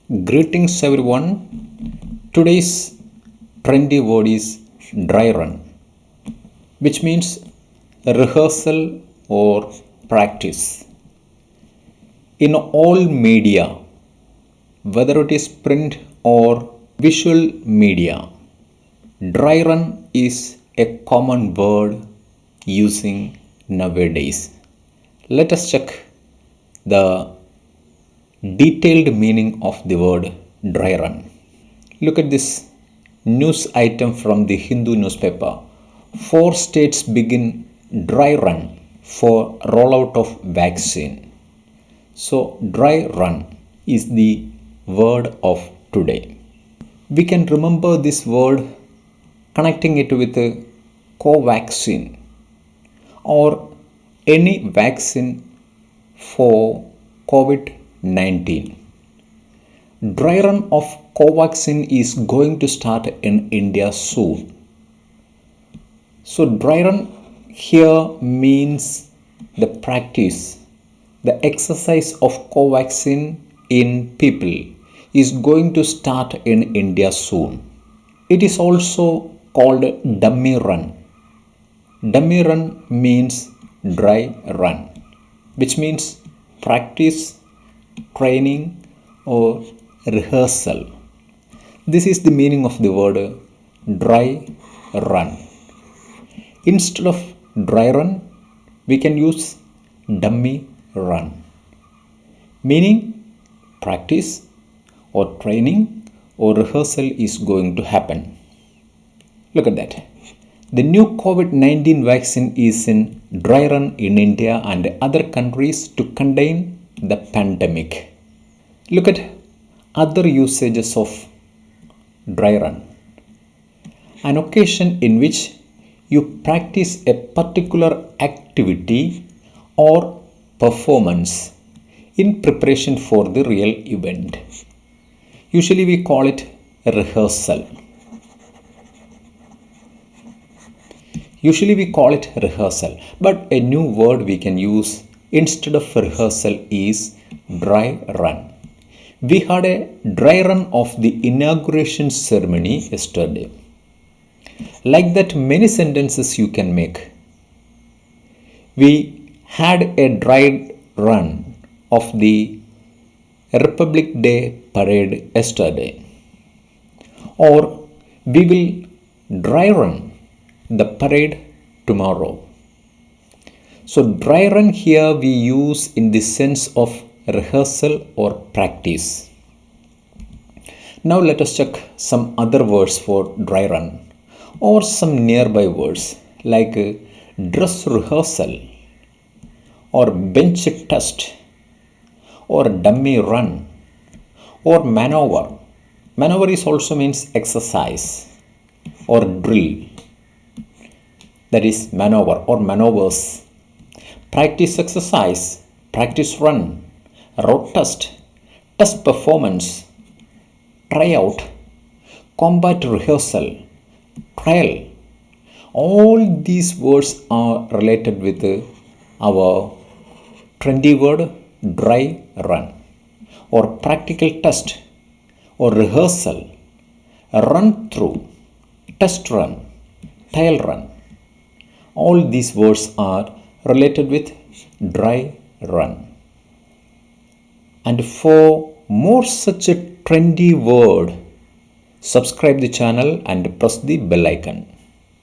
Greetings everyone. Today's trendy word is dry run, which means rehearsal or practice. In all media, whether it is print or visual media, dry run is a common word using nowadays. Let us check the detailed meaning of the word dry run. Look at this news item from the Hindu newspaper. 4 states begin dry run for rollout of vaccine. So dry run is the word of today. We can remember this word connecting it with Covaxin or any vaccine for COVID-19. Dry run of Covaxin is going to start in India soon. So dry run here means the practice, the exercise of Covaxin in people is going to start in India soon. It is also called dummy run. Dummy run means dry run, which means practice, training or rehearsal. This is the meaning of the word dry run. Instead of dry run, we can use dummy run, meaning practice or training or rehearsal is going to happen. Look at that. The new COVID-19 vaccine is in dry run in India and other countries to contain the pandemic. Look at other usages of dry run. An occasion in which you practice a particular activity or performance in preparation for the real event. Usually we call it a rehearsal. But a new word we can use instead of rehearsal is dry run. We had a dry run of the inauguration ceremony yesterday. Like that, many sentences you can make. We had a dry run of the Republic Day parade yesterday. Or we will dry run the parade tomorrow. So dry run here we use in the sense of rehearsal or practice. Now let us check some other words for dry run or some nearby words like dress rehearsal or bench test or dummy run or maneuver. Maneuver is also means exercise or drill. That is maneuver or maneuvers. Practice exercise, practice run, road test, test performance, tryout, combat rehearsal, trial. All these words are related with our trendy word dry run or practical test or rehearsal, run through, test run, trial run. All these words are related with dry run. And for more such a trendy word, subscribe the channel and press the bell icon.